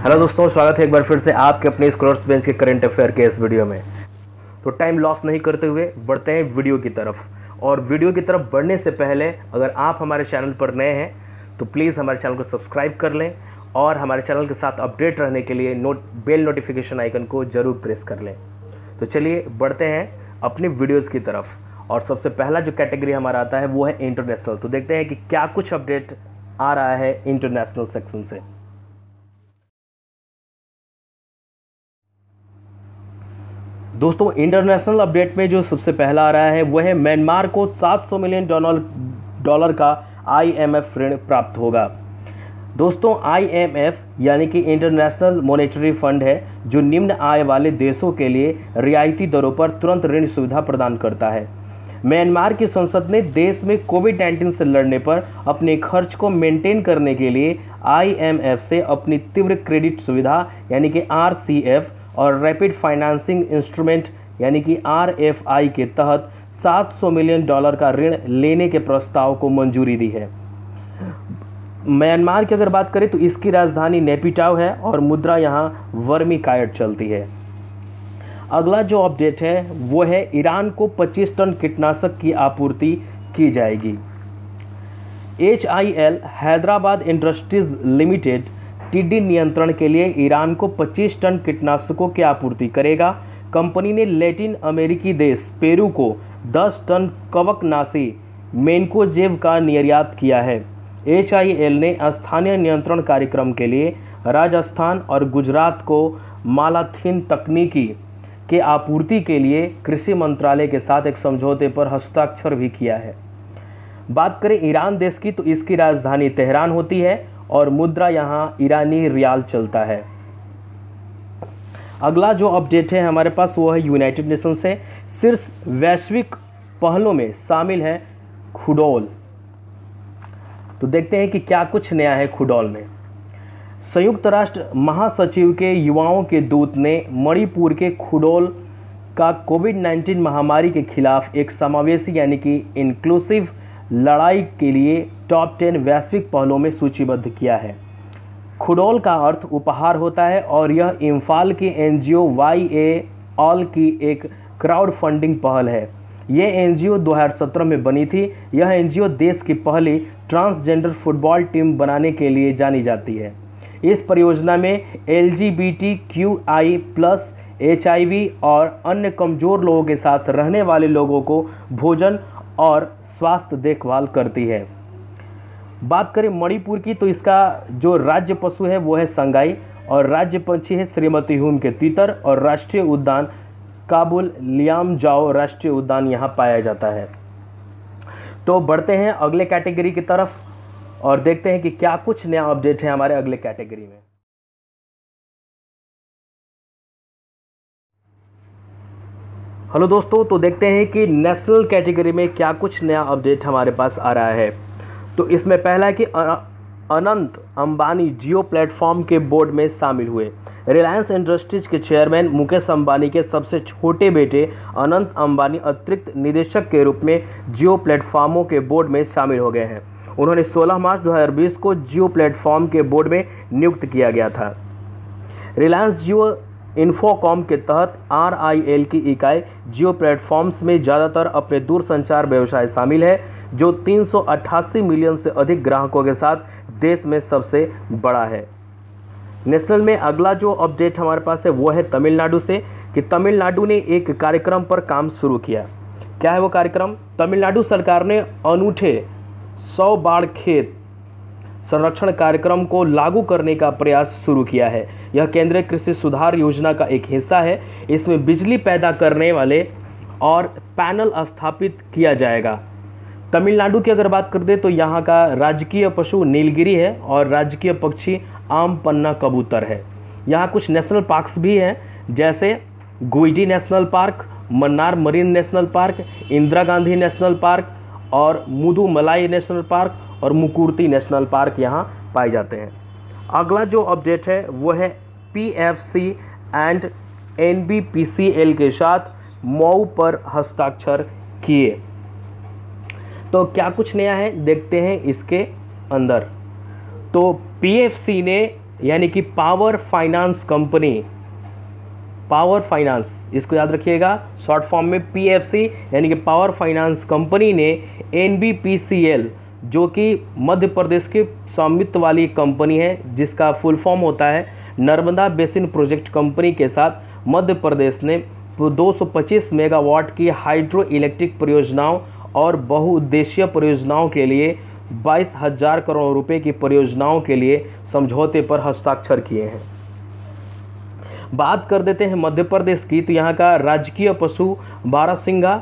Hello दोस्तों, स्वागत है एक बार फिर से आपके अपने स्कॉलर्स बेंच के करंट अफेयर के इस वीडियो में। तो टाइम लॉस नहीं करते हुए बढ़ते हैं वीडियो की तरफ। और वीडियो की तरफ बढ़ने से पहले अगर आप हमारे चैनल पर नए हैं तो प्लीज़ हमारे चैनल को सब्सक्राइब कर लें और हमारे चैनल के साथ अपडेट रहने के लिए बेल नोटिफिकेशन आइकन को ज़रूर प्रेस कर लें। तो चलिए बढ़ते हैं अपनी वीडियोज़ की तरफ। और सबसे पहला जो कैटेगरी हमारा आता है वो है इंटरनेशनल। तो देखते हैं कि क्या कुछ अपडेट आ रहा है इंटरनेशनल सेक्शन से। दोस्तों, इंटरनेशनल अपडेट में जो सबसे पहला आ रहा है वह है म्यांमार को $700 मिलियन का IMF ऋण प्राप्त होगा। दोस्तों, IMF यानी कि इंटरनेशनल मॉनेटरी फंड है जो निम्न आय वाले देशों के लिए रियायती दरों पर तुरंत ऋण सुविधा प्रदान करता है। म्यांमार की संसद ने देश में कोविड-19 से लड़ने पर अपने खर्च को मेंटेन करने के लिए IMF से अपनी तीव्र क्रेडिट सुविधा यानी कि RCF और रैपिड फाइनेंसिंग इंस्ट्रूमेंट यानी कि RFI के तहत $700 मिलियन का ऋण लेने के प्रस्ताव को मंजूरी दी है। म्यांमार की अगर बात करें तो इसकी राजधानी नेपिटाव है और मुद्रा यहां वर्मी कायट चलती है। अगला जो अपडेट है वो है ईरान को 25 टन कीटनाशक की आपूर्ति की जाएगी। HIL हैदराबाद इंडस्ट्रीज लिमिटेड टिड्डी नियंत्रण के लिए ईरान को 25 टन कीटनाशकों की आपूर्ति करेगा। कंपनी ने लैटिन अमेरिकी देश पेरू को 10 टन कवकनाशी मेनकोजेब का निर्यात किया है। HIL ने स्थानीय नियंत्रण कार्यक्रम के लिए राजस्थान और गुजरात को मालाथीन तकनीकी के आपूर्ति के लिए कृषि मंत्रालय के साथ एक समझौते पर हस्ताक्षर भी किया है। बात करें ईरान देश की तो इसकी राजधानी तेहरान होती है और मुद्रा यहां ईरानी रियाल चलता है। अगला जो अपडेट है हमारे पास वो है यूनाइटेड नेशन से। शीर्ष वैश्विक पहलों में शामिल है खुडोल। तो देखते हैं कि क्या कुछ नया है खुडोल में। संयुक्त राष्ट्र महासचिव के युवाओं के दूत ने मणिपुर के खुडोल का कोविड-19 महामारी के खिलाफ एक समावेशी यानी कि इंक्लूसिव लड़ाई के लिए टॉप 10 वैश्विक पहलों में सूचीबद्ध किया है। खुडोल का अर्थ उपहार होता है और यह इम्फाल की NGO YA ऑल की एक क्राउड फंडिंग पहल है। यह NGO 2017 में बनी थी। यह NGO देश की पहली ट्रांसजेंडर फुटबॉल टीम बनाने के लिए जानी जाती है। इस परियोजना में LGBTQI+ HIV और अन्य कमज़ोर लोगों के साथ रहने वाले लोगों को भोजन और स्वास्थ्य देखभाल करती है। बात करें मणिपुर की तो इसका जो राज्य पशु है वो है संगाई और राज्य पंछी है श्रीमती हुम के तीतर और राष्ट्रीय उद्यान काबुल लियामजाओ राष्ट्रीय उद्यान यहाँ पाया जाता है। तो बढ़ते हैं अगले कैटेगरी की तरफ और देखते हैं कि क्या कुछ नया अपडेट है हमारे अगले कैटेगरी में। हेलो दोस्तों, तो देखते हैं कि नेशनल कैटेगरी में क्या कुछ नया अपडेट हमारे पास आ रहा है। तो इसमें पहला है कि अनंत अंबानी जियो प्लेटफॉर्म के बोर्ड में शामिल हुए। रिलायंस इंडस्ट्रीज के चेयरमैन मुकेश अंबानी के सबसे छोटे बेटे अनंत अंबानी अतिरिक्त निदेशक के रूप में जियो प्लेटफॉर्मों के बोर्ड में शामिल हो गए हैं। उन्होंने 16 मार्च 2020 को जियो प्लेटफॉर्म के बोर्ड में नियुक्त किया गया था। रिलायंस जियो इन्फोकॉम के तहत RIL की इकाई जियो प्लेटफॉर्म्स में ज़्यादातर अपने दूरसंचार व्यवसाय शामिल है जो 388 मिलियन से अधिक ग्राहकों के साथ देश में सबसे बड़ा है। नेशनल में अगला जो अपडेट हमारे पास है वो है तमिलनाडु से कि तमिलनाडु ने एक कार्यक्रम पर काम शुरू किया। क्या है वो कार्यक्रम? तमिलनाडु सरकार ने अनूठे 100 बाढ़ खेत संरक्षण कार्यक्रम को लागू करने का प्रयास शुरू किया है। यह केंद्रीय कृषि सुधार योजना का एक हिस्सा है। इसमें बिजली पैदा करने वाले और पैनल स्थापित किया जाएगा। तमिलनाडु की अगर बात कर दे तो यहाँ का राजकीय पशु नीलगिरी है और राजकीय पक्षी आम पन्ना कबूतर है। यहाँ कुछ नेशनल पार्क्स भी हैं जैसे Guindy national park, Mannar marine national park, Indira Gandhi national park और मुदुमलाई नेशनल पार्क और मुकुर्ती नेशनल पार्क यहाँ पाए जाते हैं। अगला जो अपडेट है वो है PFC एंड NBPCL के साथ मऊ पर हस्ताक्षर किए। तो क्या कुछ नया है देखते हैं इसके अंदर। तो PFC ने यानी कि power finance company, power finance, इसको याद रखिएगा, शॉर्ट फॉर्म में पीएफसी, यानी कि पावर फाइनेंस कंपनी ने एनबीपीसीएल, जो कि मध्य प्रदेश की स्वामित्व वाली कंपनी है, जिसका फुल फॉर्म होता है नर्मदा बेसिन प्रोजेक्ट कंपनी, के साथ मध्य प्रदेश ने 225 मेगावाट की हाइड्रो इलेक्ट्रिक परियोजनाओं और बहुउद्देशीय परियोजनाओं के लिए 22,000 करोड़ रुपए की परियोजनाओं के लिए समझौते पर हस्ताक्षर किए हैं। बात कर देते हैं मध्य प्रदेश की, तो यहाँ का राजकीय पशु बारहसिंगा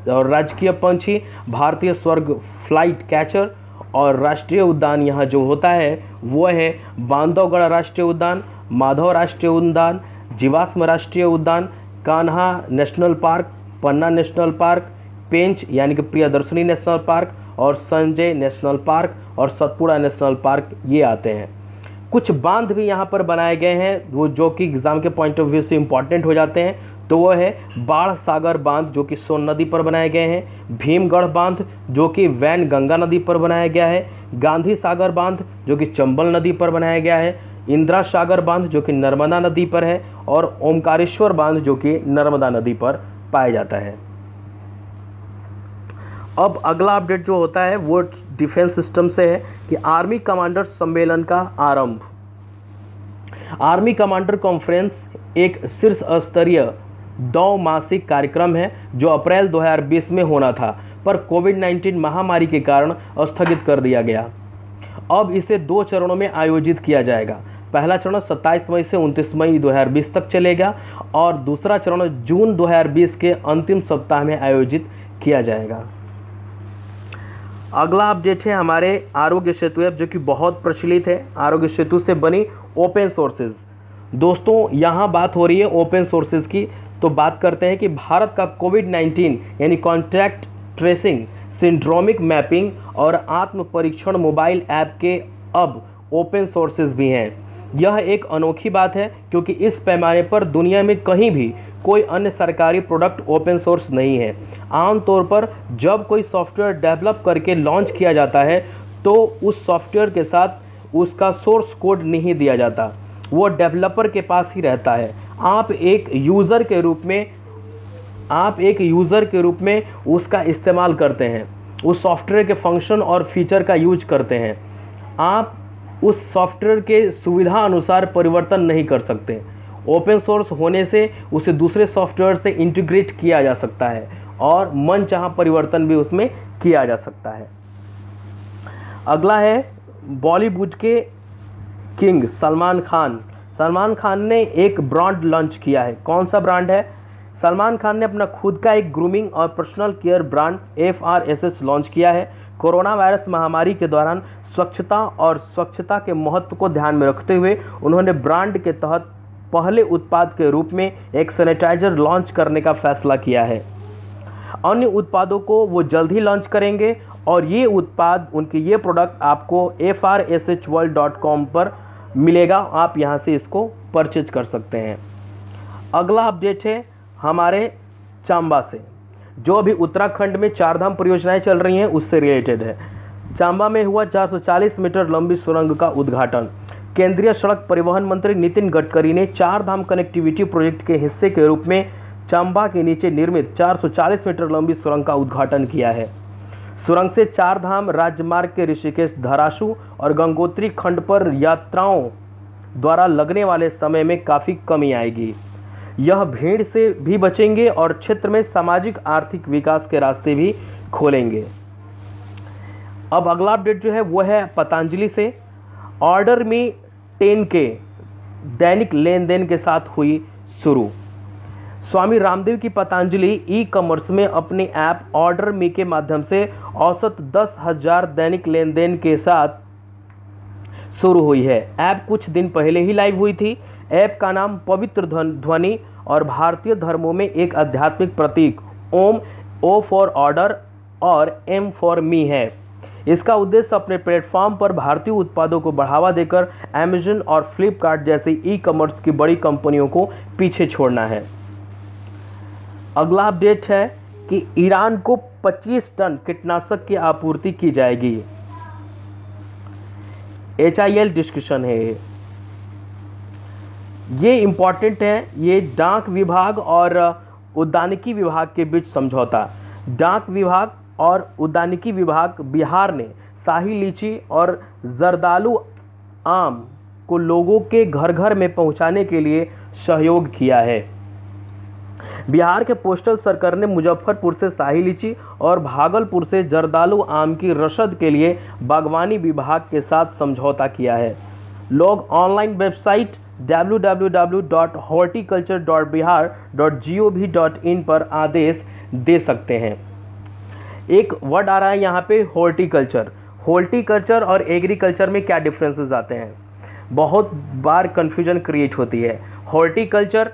और राजकीय पंछी भारतीय स्वर्ग फ्लाइट कैचर, और राष्ट्रीय उद्यान यहाँ जो होता है वो है बांधवगढ़ राष्ट्रीय उद्यान, माधव राष्ट्रीय उद्यान, जीवाश्म राष्ट्रीय उद्यान, कान्हा नेशनल पार्क, पन्ना नेशनल पार्क, पेंच यानी कि प्रियदर्शनी नेशनल पार्क, और संजय नेशनल पार्क और सतपुड़ा नेशनल पार्क, ये आते हैं। कुछ बांध भी यहाँ पर बनाए गए हैं वो जो कि एग्ज़ाम के पॉइंट ऑफ व्यू से इम्पॉर्टेंट हो जाते हैं, तो वो है बाढ़ सागर बांध जो कि सोन नदी पर बनाए गए हैं, भीमगढ़ बांध जो कि वैन गंगा नदी पर बनाया गया है, गांधी सागर बांध जो कि चंबल नदी पर बनाया गया है, इंदिरा सागर बांध जो कि नर्मदा नदी पर है, और ओमकारेश्वर बांध जो कि नर्मदा नदी पर पाया जाता है। अब अगला अपडेट जो होता है वो डिफेंस सिस्टम से है कि आर्मी कमांडर सम्मेलन का आरंभ। आर्मी कमांडर कॉन्फ्रेंस एक शीर्ष स्तरीय द्विमासिक कार्यक्रम है जो अप्रैल 2020 में होना था, पर कोविड-19 महामारी के कारण स्थगित कर दिया गया। अब इसे 2 चरणों में आयोजित किया जाएगा। पहला चरण 27 मई से 29 मई 2020 तक चलेगा और दूसरा चरण जून 2020 के अंतिम सप्ताह में आयोजित किया जाएगा। अगला अपडेट है हमारे आरोग्य सेतु ऐप, जो कि बहुत प्रचलित है। आरोग्य सेतु से बनी ओपन सोर्सेज। दोस्तों यहाँ बात हो रही है ओपन सोर्सेज की, तो बात करते हैं कि भारत का कोविड-19 यानी कॉन्टैक्ट ट्रेसिंग, सिंड्रोमिक मैपिंग और आत्म परीक्षण मोबाइल ऐप के अब ओपन सोर्सेज भी हैं। यह एक अनोखी बात है क्योंकि इस पैमाने पर दुनिया में कहीं भी कोई अन्य सरकारी प्रोडक्ट ओपन सोर्स नहीं है। आमतौर पर जब कोई सॉफ्टवेयर डेवलप करके लॉन्च किया जाता है तो उस सॉफ्टवेयर के साथ उसका सोर्स कोड नहीं दिया जाता, वो डेवलपर के पास ही रहता है। आप एक यूज़र के रूप में उसका इस्तेमाल करते हैं, उस सॉफ्टवेयर के फंक्शन और फीचर का यूज करते हैं। आप उस सॉफ्टवेयर के सुविधा अनुसार परिवर्तन नहीं कर सकते। ओपन सोर्स होने से उसे दूसरे सॉफ्टवेयर से इंटीग्रेट किया जा सकता है और मनचाहा परिवर्तन भी उसमें किया जा सकता है। अगला है बॉलीवुड के किंग सलमान खान। सलमान खान ने एक ब्रांड लॉन्च किया है। कौन सा ब्रांड है? सलमान खान ने अपना खुद का एक ग्रूमिंग और personal care brand FRSH launch किया है। कोरोना वायरस महामारी के दौरान स्वच्छता के महत्व को ध्यान में रखते हुए उन्होंने ब्रांड के तहत पहले उत्पाद के रूप में एक सैनिटाइजर लॉन्च करने का फैसला किया है। अन्य उत्पादों को वो जल्द ही लॉन्च करेंगे और ये उत्पाद, उनके ये प्रोडक्ट आपको frshworld.com पर मिलेगा। आप यहाँ से इसको परचेज कर सकते हैं। अगला अपडेट है हमारे चांबा से, जो अभी उत्तराखंड में 4 धाम परियोजनाएं चल रही हैं उससे रिलेटेड है। चांबा में हुआ 440 मीटर लंबी सुरंग का उद्घाटन। केंद्रीय सड़क परिवहन मंत्री नितिन गडकरी ने 4 धाम कनेक्टिविटी प्रोजेक्ट के हिस्से के रूप में चांबा के नीचे निर्मित 440 मीटर लंबी सुरंग का उद्घाटन किया है। सुरंग से 4 धाम राजमार्ग के ऋषिकेश, धरासू और गंगोत्री खंड पर यात्राओं द्वारा लगने वाले समय में काफ़ी कमी आएगी। यह भीड़ से भी बचेंगे और क्षेत्र में सामाजिक आर्थिक विकास के रास्ते भी खोलेंगे। अब अगला अपडेट जो है वो है पतंजलि से। ऑर्डर मी 10K दैनिक लेन देन के साथ हुई शुरू। स्वामी रामदेव की पतंजलि ई-कॉमर्स में अपनी ऐप ऑर्डर मी के माध्यम से औसत 10,000 दैनिक लेन देन के साथ शुरू हुई है। ऐप कुछ दिन पहले ही लाइव हुई थी। ऐप का नाम पवित्र ध्वनि और भारतीय धर्मों में एक आध्यात्मिक प्रतीक ओम, O फॉर ऑर्डर और M फॉर मी है। इसका उद्देश्य अपने प्लेटफॉर्म पर भारतीय उत्पादों को बढ़ावा देकर अमेज़न और फ्लिपकार्ट जैसे ई-कॉमर्स की बड़ी कंपनियों को पीछे छोड़ना है। अगला अपडेट है कि ईरान को 25 टन कीटनाशक की आपूर्ति की जाएगी। HIL डिस्कशन है। ये इम्पॉर्टेंट है, ये डाक विभाग और उद्यानिकी विभाग के बीच समझौता। डाक विभाग और उद्यानिकी विभाग बिहार ने शाही लीची और जर्दालू आम को लोगों के घर घर में पहुंचाने के लिए सहयोग किया है। बिहार के पोस्टल सर्कल ने मुजफ्फरपुर से शाही लीची और भागलपुर से जर्दालू आम की रसद के लिए बागवानी विभाग के साथ समझौता किया है। लोग ऑनलाइन वेबसाइट www.horticulture.bihar.gov.in पर आदेश दे सकते हैं। एक वर्ड आ रहा है यहाँ पे हॉर्टिकल्चर। हॉर्टिकल्चर और एग्रीकल्चर में क्या डिफरेंसेस आते हैं, बहुत बार कन्फ्यूजन क्रिएट होती है। हॉर्टिकल्चर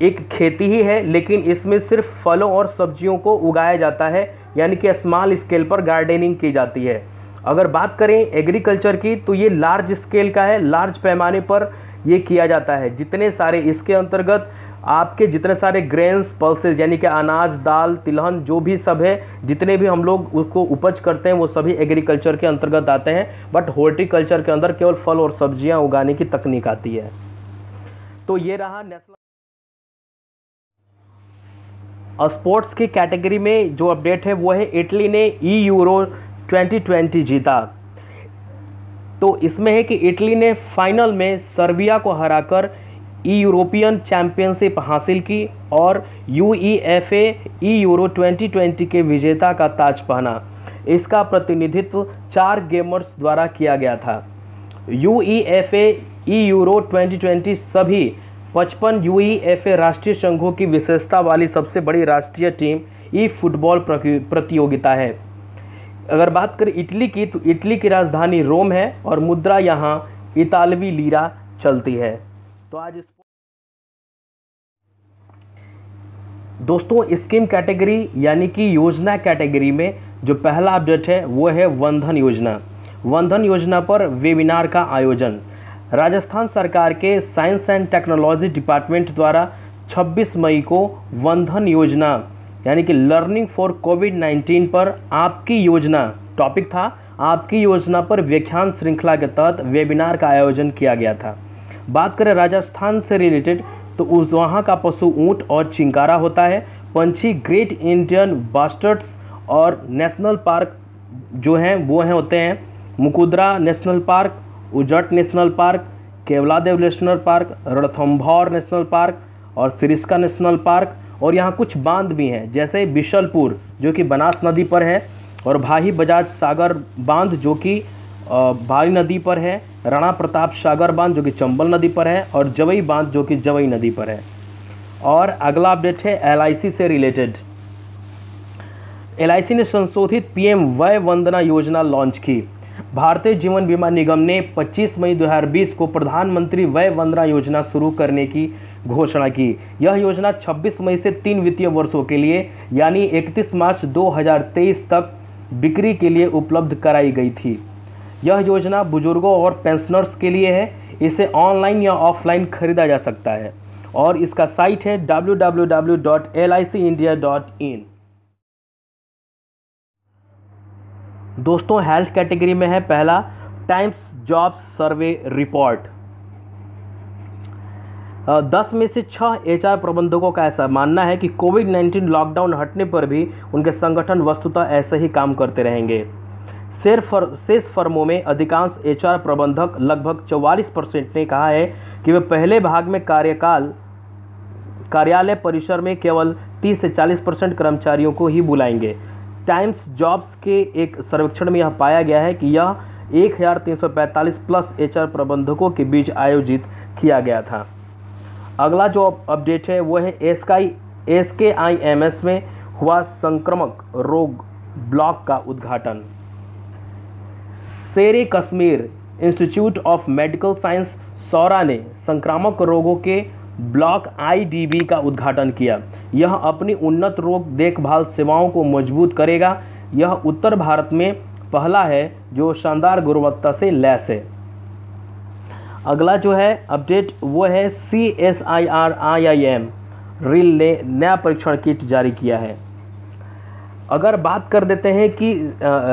एक खेती ही है, लेकिन इसमें सिर्फ फलों और सब्जियों को उगाया जाता है, यानी कि स्मॉल स्केल पर गार्डनिंग की जाती है। अगर बात करें एग्रीकल्चर की तो ये लार्ज स्केल का है, लार्ज पैमाने पर ये किया जाता है। जितने सारे इसके अंतर्गत आपके जितने सारे ग्रेन्स पल्सेस यानी कि अनाज, दाल, तिलहन जो भी सब है, जितने भी हम लोग उसको उपज करते हैं वो सभी एग्रीकल्चर के अंतर्गत आते हैं। बट हॉर्टिकल्चर के अंदर केवल फल और सब्जियां उगाने की तकनीक आती है। तो ये रहा नेशनल स्पोर्ट्स की कैटेगरी में जो अपडेट है वो है इटली ने यूरो 2020 जीता। तो इसमें है कि इटली ने फाइनल में सर्बिया को हराकर यूरोपियन चैंपियनशिप हासिल की और यूईएफए यूरो 2020 के विजेता का ताज पहना। इसका प्रतिनिधित्व 4 गेमर्स द्वारा किया गया था। यूईएफए यूरो 2020 सभी 55 यूईएफए राष्ट्रीय संघों की विशेषता वाली सबसे बड़ी राष्ट्रीय टीम ई फुटबॉल प्रतियोगिता है। अगर बात करें इटली की तो इटली की राजधानी रोम है और मुद्रा यहाँ इतालवी लीरा चलती है। तो आज दोस्तों स्कीम कैटेगरी यानी कि योजना कैटेगरी में जो पहला अपडेट है वो है वंधन योजना। वंधन योजना पर वेबिनार का आयोजन राजस्थान सरकार के साइंस एंड टेक्नोलॉजी डिपार्टमेंट द्वारा 26 मई को वंधन योजना यानी कि लर्निंग फॉर कोविड-19 पर आपकी योजना टॉपिक था। आपकी योजना पर व्याख्यान श्रृंखला के तहत वेबिनार का आयोजन किया गया था। बात करें राजस्थान से रिलेटेड तो उस वहाँ का पशु ऊंट और चिंकारा होता है। पंछी ग्रेट इंडियन बास्टर्ड्स और नेशनल पार्क जो हैं वो हैं होते हैं मुकुंदरा नेशनल पार्क, उजट national park, Keoladeo national park, Ranthambore national park और सिरिस्का नेशनल पार्क। और यहाँ कुछ बांध भी हैं जैसे बिशलपुर जो कि बनास नदी पर है और भाही बजाज सागर बांध जो कि भारी नदी पर है, राणा प्रताप सागर बांध जो कि चंबल नदी पर है और जवई बांध जो कि जवई नदी पर है। और अगला अपडेट है एलआईसी से रिलेटेड। एलआईसी ने संशोधित पीएम वय वंदना योजना लॉन्च की। भारतीय जीवन बीमा निगम ने 25 मई 2020 को प्रधानमंत्री वय वंदना योजना शुरू करने की घोषणा की। यह योजना 26 मई से 3 वित्तीय वर्षों के लिए यानी 31 मार्च 2023 तक बिक्री के लिए उपलब्ध कराई गई थी। यह योजना बुजुर्गों और पेंशनर्स के लिए है। इसे ऑनलाइन या ऑफलाइन खरीदा जा सकता है और इसका साइट है www.licindia.in। दोस्तों हेल्थ कैटेगरी में है पहला टाइम्स जॉब्स सर्वे रिपोर्ट। 10 में से 6 एचआर प्रबंधकों का ऐसा मानना है कि कोविड-19 लॉकडाउन हटने पर भी उनके संगठन वस्तुतः ऐसे ही काम करते रहेंगे। शेष फर्मों में अधिकांश एचआर प्रबंधक लगभग 44% ने कहा है कि वे पहले भाग में कार्यालय परिसर में केवल 30 से 40% कर्मचारियों को ही बुलाएंगे। टाइम्स जॉब्स के एक सर्वेक्षण में यह पाया गया है कि यह 1345 प्लस एचआर प्रबंधकों के बीच आयोजित किया गया था। अगला जो अपडेट है वो है SKIMS में हुआ संक्रामक रोग ब्लॉक का उद्घाटन। Sher-e Kashmir Institute of Medical Science Soura ने संक्रामक रोगों के ब्लॉक IDB का उद्घाटन किया। यह अपनी उन्नत रोग देखभाल सेवाओं को मजबूत करेगा। यह उत्तर भारत में पहला है जो शानदार गुणवत्ता से लैस है। अगला जो है अपडेट वो है CSIR IIM रिल ने नया परीक्षण किट जारी किया है। अगर बात कर देते हैं कि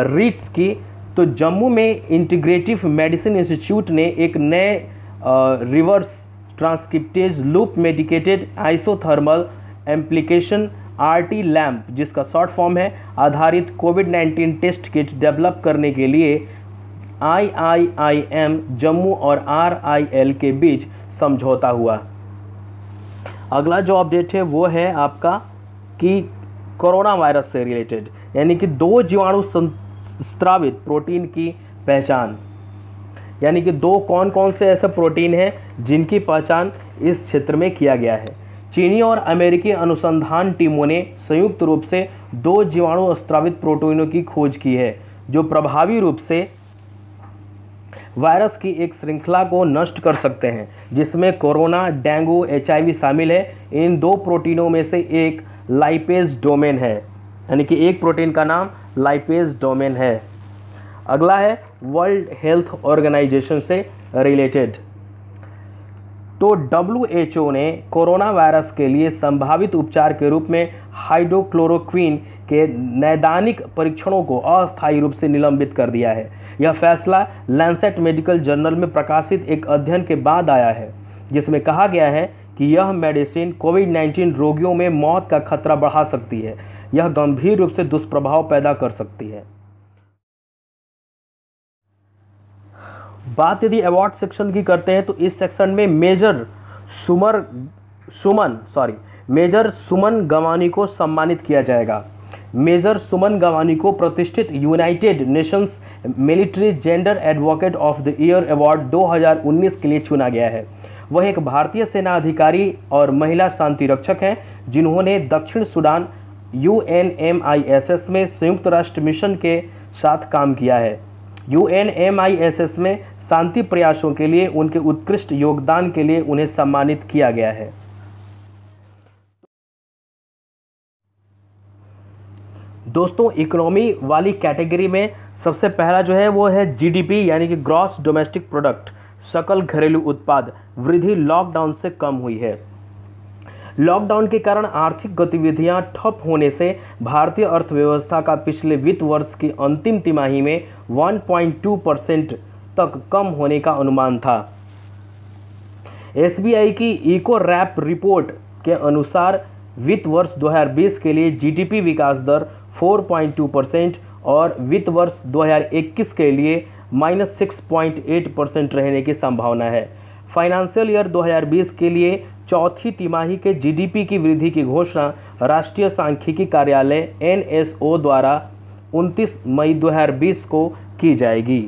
रीट्स की तो जम्मू में इंटीग्रेटिव मेडिसिन इंस्टीट्यूट ने एक नए reverse transcriptase loop medicated isothermal एम्प्लीकेशन RT lamp, जिसका शॉर्ट फॉर्म है, आधारित कोविड-19 टेस्ट किट डेवलप करने के लिए IIIM जम्मू और RIL के बीच समझौता हुआ। अगला जो अपडेट है वो है आपका कि कोरोना वायरस से रिलेटेड, यानी कि 2 जीवाणु स्रावित प्रोटीन की पहचान, यानी कि 2 कौन कौन से ऐसे प्रोटीन हैं जिनकी पहचान इस क्षेत्र में किया गया है। चीनी और अमेरिकी अनुसंधान टीमों ने संयुक्त रूप से 2 जीवाणु स्रावित प्रोटीनों की खोज की है जो प्रभावी रूप से वायरस की एक श्रृंखला को नष्ट कर सकते हैं, जिसमें कोरोना, डेंगू, HIV शामिल है। इन 2 प्रोटीनों में से एक लाइपेज डोमेन है, यानी कि एक प्रोटीन का नाम लाइपेज डोमेन है। अगला है वर्ल्ड हेल्थ ऑर्गेनाइजेशन से रिलेटेड। तो WHO ने कोरोना वायरस के लिए संभावित उपचार के रूप में हाइड्रोक्लोरोक्विन के नैदानिक परीक्षणों को अस्थायी रूप से निलंबित कर दिया है। यह फैसला लैंसेट मेडिकल जर्नल में प्रकाशित एक अध्ययन के बाद आया है, जिसमें कहा गया है कि यह मेडिसिन कोविड-19 रोगियों में मौत का खतरा बढ़ा सकती है। यह गंभीर रूप से दुष्प्रभाव पैदा कर सकती है। बात यदि अवार्ड सेक्शन की करते हैं तो इस सेक्शन में मेजर सुमन गवानी को सम्मानित किया जाएगा। मेजर सुमन गवानी को प्रतिष्ठित United Nations military gender advocate of the year award 2019 के लिए चुना गया है। वह एक भारतीय सेना अधिकारी और महिला शांति रक्षक हैं जिन्होंने दक्षिण सूडान UNMISS में संयुक्त राष्ट्र मिशन के साथ काम किया है। UNMISS में शांति प्रयासों के लिए उनके उत्कृष्ट योगदान के लिए उन्हें सम्मानित किया गया है। दोस्तों, इकोनॉमी वाली कैटेगरी में सबसे पहला जो है वो है GDP, यानी कि ग्रॉस डोमेस्टिक प्रोडक्ट, सकल घरेलू उत्पाद। वृद्धि लॉकडाउन से कम हुई है। लॉकडाउन के कारण आर्थिक गतिविधियां ठप होने से भारतीय अर्थव्यवस्था का पिछले वित्त वर्ष की अंतिम तिमाही में 1.2% तक कम होने का अनुमान था। SBI की इको रैप रिपोर्ट के अनुसार वित्त वर्ष 2020 के लिए GDP विकास दर 4.2% और वित्त वर्ष 2021 के लिए -6.8% रहने की संभावना है। फाइनेंशियल ईयर 2020 के लिए चौथी तिमाही के GDP की वृद्धि की घोषणा राष्ट्रीय सांख्यिकी कार्यालय NSO द्वारा 29 मई 2020 को की जाएगी।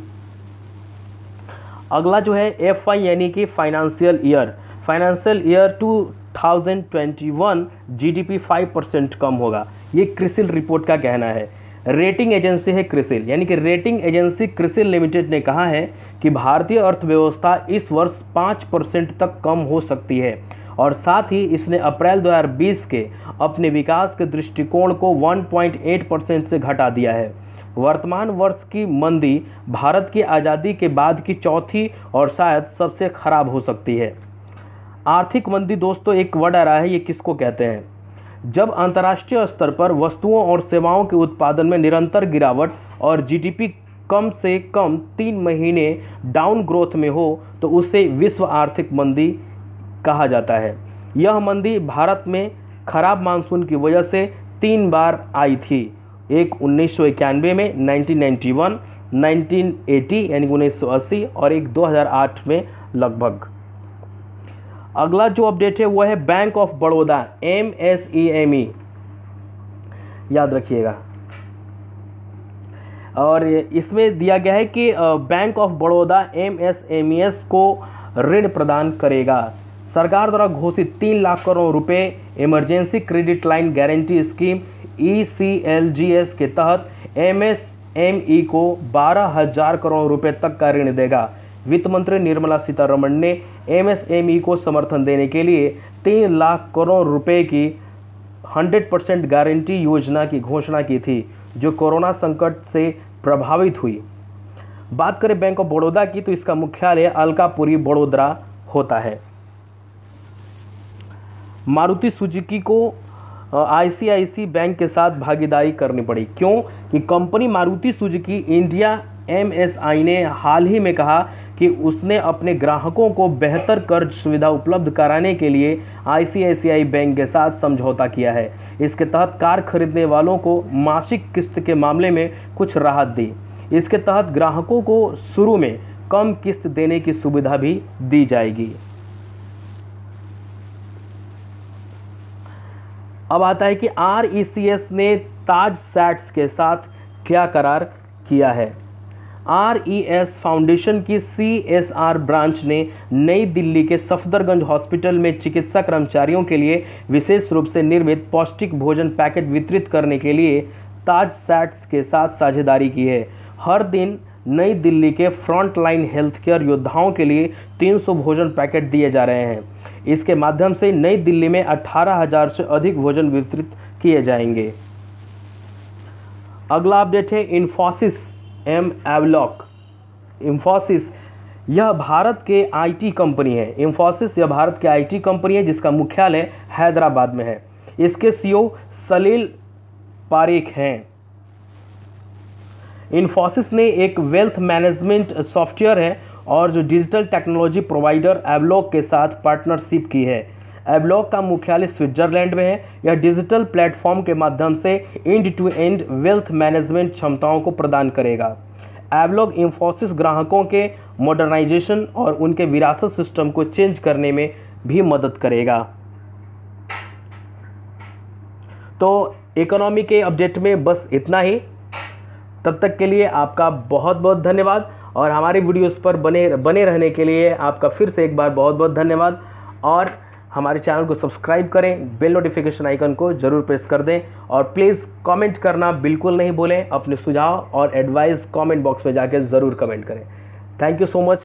अगला जो है FY यानी कि फाइनेंशियल ईयर 2021 GDP 5% कम होगा। ये क्रिसिल रिपोर्ट का कहना है। रेटिंग एजेंसी है क्रिसिल, यानी कि रेटिंग एजेंसी क्रिसिल लिमिटेड ने कहा है कि भारतीय अर्थव्यवस्था इस वर्ष 5% तक कम हो सकती है और साथ ही इसने अप्रैल 2020 के अपने विकास के दृष्टिकोण को 1.8% से घटा दिया है। वर्तमान वर्ष की मंदी भारत की आज़ादी के बाद की चौथी और शायद सबसे खराब हो सकती है। आर्थिक मंदी दोस्तों एक वर्ड आ रहा है, ये किसको कहते हैं? जब अंतर्राष्ट्रीय स्तर पर वस्तुओं और सेवाओं के उत्पादन में निरंतर गिरावट और GDP कम से कम 3 महीने डाउन ग्रोथ में हो तो उसे विश्व आर्थिक मंदी कहा जाता है। यह मंदी भारत में खराब मानसून की वजह से 3 बार आई थी, एक 1991 में 1991, 1980 यानी 1980 और एक 2008 में लगभग। अगला जो अपडेट है वो है बैंक ऑफ बड़ौदा MSEME, याद रखिएगा। और इसमें दिया गया है कि बैंक ऑफ बड़ौदा MSMES को ऋण प्रदान करेगा। सरकार द्वारा घोषित 3 लाख करोड़ रुपए emergency credit line guarantee scheme ECLGS के तहत MSME को 12,000 करोड़ रुपए तक का ऋण देगा। वित्त मंत्री निर्मला सीतारमण ने MSME को समर्थन देने के लिए 3 लाख करोड़ रुपए की 100% गारंटी योजना की घोषणा की थी, जो कोरोना संकट से प्रभावित हुई। बात करें बैंक ऑफ बड़ौदा की तो इसका मुख्यालय अलकापुरी बड़ोदरा होता है। मारुति सुजुकी को ICICI बैंक के साथ भागीदारी करनी पड़ी। क्यों? कि company Maruti Suzuki India MSI ने हाल ही में कहा कि उसने अपने ग्राहकों को बेहतर कर्ज सुविधा उपलब्ध कराने के लिए आईसीआईसीआई बैंक के साथ समझौता किया है। इसके तहत कार खरीदने वालों को मासिक किस्त के मामले में कुछ राहत दी। इसके तहत ग्राहकों को शुरू में कम किस्त देने की सुविधा भी दी जाएगी। अब आता है कि RECS ने ताज सैट्स के साथ क्या करार किया है। RES फाउंडेशन की CSR ब्रांच ने नई दिल्ली के सफदरगंज हॉस्पिटल में चिकित्सा कर्मचारियों के लिए विशेष रूप से निर्मित पौष्टिक भोजन पैकेट वितरित करने के लिए ताज सैट्स के साथ साझेदारी की है। हर दिन नई दिल्ली के फ्रंट लाइन हेल्थ केयर योद्धाओं के लिए 300 भोजन पैकेट दिए जा रहे हैं। इसके माध्यम से नई दिल्ली में 18,000 से अधिक भोजन वितरित किए जाएंगे। अगला अपडेट है इन्फोसिस एवलॉक। इन्फोसिस यह भारत के आईटी कंपनी है। इन्फोसिस यह भारत के आईटी कंपनी है जिसका मुख्यालय हैदराबाद में है। इसके CEO सलील पारेख हैं। इन्फोसिस ने एक वेल्थ मैनेजमेंट सॉफ्टवेयर है और जो डिजिटल टेक्नोलॉजी प्रोवाइडर एवलॉक के साथ पार्टनरशिप की है। एवलॉक का मुख्यालय स्विट्जरलैंड में है। यह डिजिटल प्लेटफॉर्म के माध्यम से end to end wealth management क्षमताओं को प्रदान करेगा। एवलॉक इन्फोसिस ग्राहकों के मॉडर्नाइजेशन और उनके विरासत सिस्टम को चेंज करने में भी मदद करेगा। तो इकोनॉमी के अपडेट में बस इतना ही। तब तक के लिए आपका बहुत बहुत धन्यवाद और हमारे वीडियोस पर बने रहने के लिए आपका फिर से एक बार बहुत बहुत धन्यवाद। और हमारे चैनल को सब्सक्राइब करें, बेल नोटिफिकेशन आइकन को ज़रूर प्रेस कर दें और प्लीज़ कमेंट करना बिल्कुल नहीं भूलें। अपने सुझाव और एडवाइस कमेंट बॉक्स में जाकर ज़रूर कमेंट करें। Thank you so much.